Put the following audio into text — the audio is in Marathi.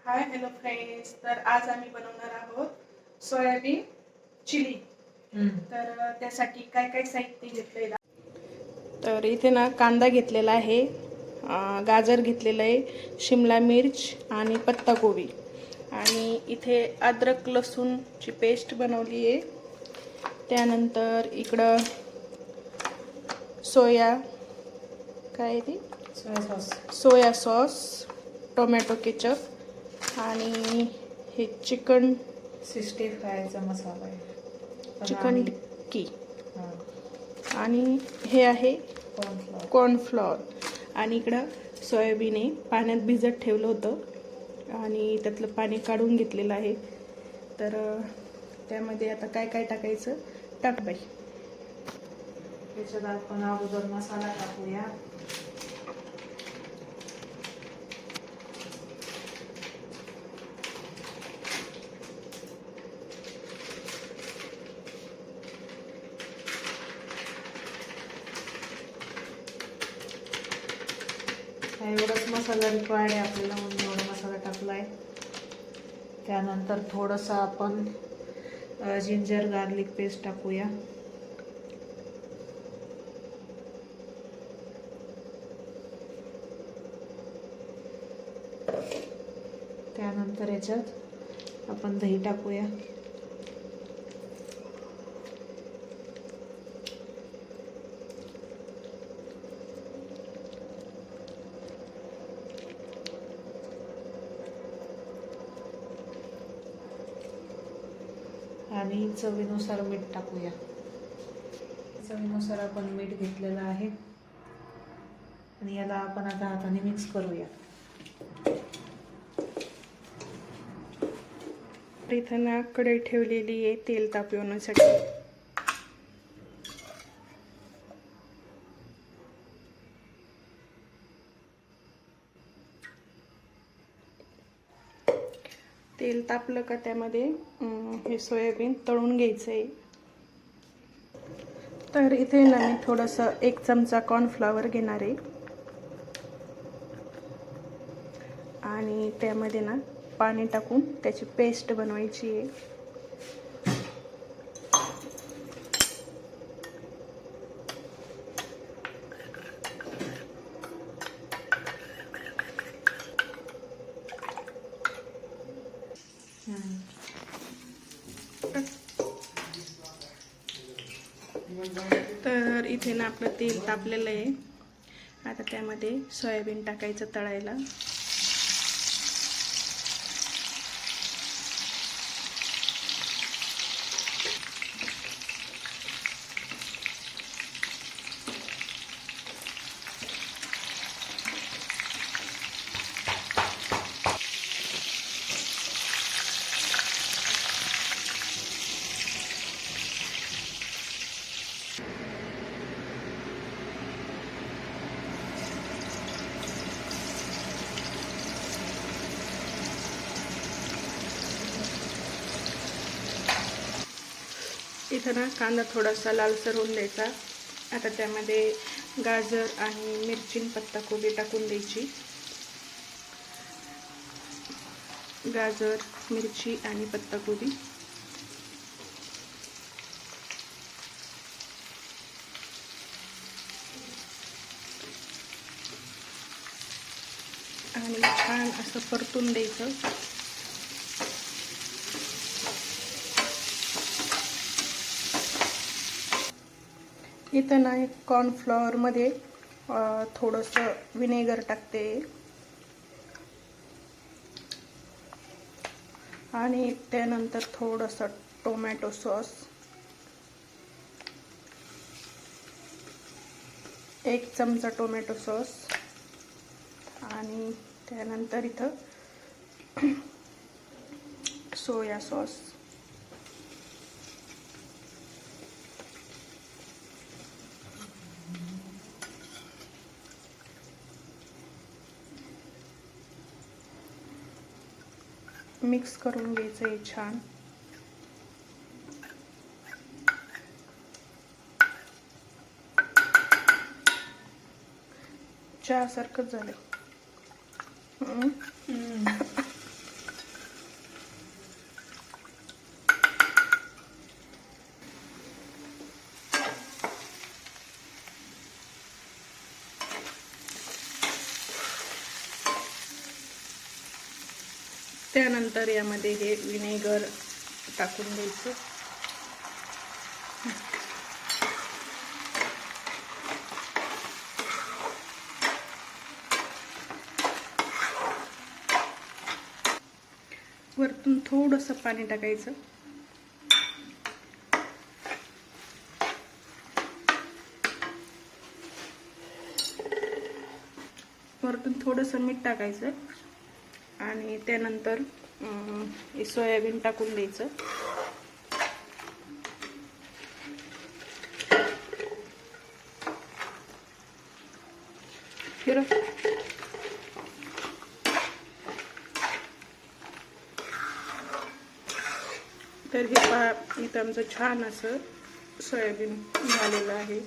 Hi hello friends. तर आज आम्ही बनवणार आहोत सोयाबीन चिली. तर त्यासाठी काय काय साहित्य घेतलेलं. तर इथे ना कांदा घेतलेला आहे, गाजर घेतलेलं आहे, शिमला मिर्च आणि पत्ताकोबी, आणि इथे अद्रक लसूणची पेस्ट बनवली आहे. त्यानंतर इकडं सोया सॉस, टोमॅटो केचप आणि हे चिकन 65चा मसाला आहे, चिकन टिक्की, आणि हे आहे कॉर्नफ्लॉवर. आणि इकडं सोयाबीन आहे, पाण्यात भिजत ठेवलं होतं आणि त्यातलं पाणी काढून घेतलेलं आहे. तर त्यामध्ये आता काय काय टाकायचं टाक बाई. त्याच्यात आपण अगोदर मसाला टाकूया. एवढाच मसाला रिक्वायर्ड आहे आपल्याला, म्हणून एवढा मसाला टाकलाय. त्यानंतर थोडंसं आपण जिंजर गार्लिक पेस्ट टाकूया. त्यानंतर याच्यात आपण दही टाकूया. आणि चवीनुसार मीठ टाकूया. चवीनुसार आपण मीठ घेतलेलं आहे आणि याला आपण आता हाताने मिक्स करूया. इथं ना कढई ठेवलेली आहे तेल तापवण्यासाठी. तेल तापलं का त्यामध्ये हे सोयाबीन तळून घ्यायचं आहे. तर इथे ना मी थोडंसं 1 चमचा कॉर्नफ्लॉवर घेणार आहे आणि त्यामध्ये ना पाणी टाकून त्याची पेस्ट बनवायची आहे. तर इथे ना आपलं तेल तापलेलं आहे. आता त्यामध्ये सोयाबीन टाकायचं तळायला. इथं ना कांदा थोडासा लालसर होऊन द्यायचा. आता त्यामध्ये गाजर आणि मिरची पत्ताकोबी टाकून द्यायची. गाजर, मिरची आणि पत्ताकोबी. आणि छान असं परतून द्यायचं. इथं ना कॉर्नफ्लॉवरमध्ये थोडंसं विनेगर टाकते आणि त्यानंतर थोडंसं टोमॅटो सॉस, 1 चमचा टोमॅटो सॉस, आणि त्यानंतर इथं सोया सॉस. मिक्स करून घ्यायचं आहे छान. चहा सारखंच झालं. त्यानंतर यामध्ये हे विनेगर टाकून द्यायचं. वरतून थोडंसं पाणी टाकायचं. वरतून थोडंसं मीठ टाकायचं आणि त्यानंतर हे सोयाबीन टाकून द्यायचं. फिरव. तर हे पहा, इथं आमचं छान असं सोयाबीन झालेलं आहे.